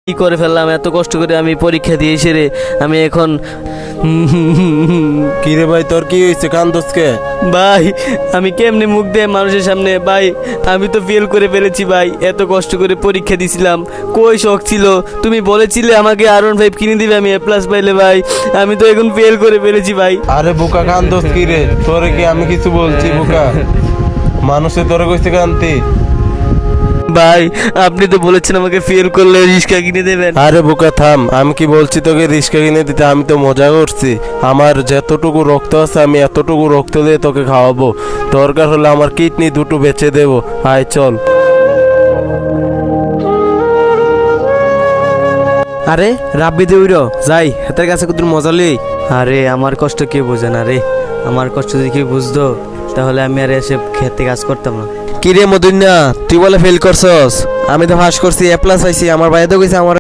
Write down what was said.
কি করে ফেললাম, এত কষ্ট করে আমি পরীক্ষা দিয়েছি রে। আমি এখন কি রে ভাই, তোর কি হয়েছে? কান্দোসকে? ভাই আমি কেমনে মুখ দেয় মানুষের সামনে? ভাই আমি তো ফেল করে ফেলেছি ভাই, এত কষ্ট করে পরীক্ষা দিছিলাম, কই শখ ছিল, তুমি বলেছিলে আমাকে R15 কিনে দিবে আমি A+ পাইলে। ভাই আমি তো এখন ফেল করে ফেলেছি ভাই। আরে বোকা, কান্দোস কি রে? তোরে কি আমি কিছু বলছি বোকা? মানুষে তোরে কইছে কান্তি? ভাই আপনি তো বলেছেন আমাকে ফেল করলে রিক্সা কিনে দেবেন। আরে বোকা থাম, আমি কি বলছি তোকে রিক্সা কিনে দিতে? আমি তো মজা করছি। আমার যতটুকু রক্ত আছে আমি এতটুকু রক্ত দিয়ে তোকে খাওয়াবো। দরকার হলে আমার কিডনি দুটো বেচে দেবো। আয় চল। আরে রাব্বি দে উইরো যাই হাতের কাছে কত মজা লই। আরে আমার কষ্ট কে বোঝে না রে, আমার কষ্ট যদি কেউ বুঝতো তাহলে আমি আর এসে খেতে কাজ করতাম না। কি রে মদুন্না, তুই বলে ফেল করছস? আমি তো পাস করছি, A+ পাইছি। আমার ভাই তো কইছে আমার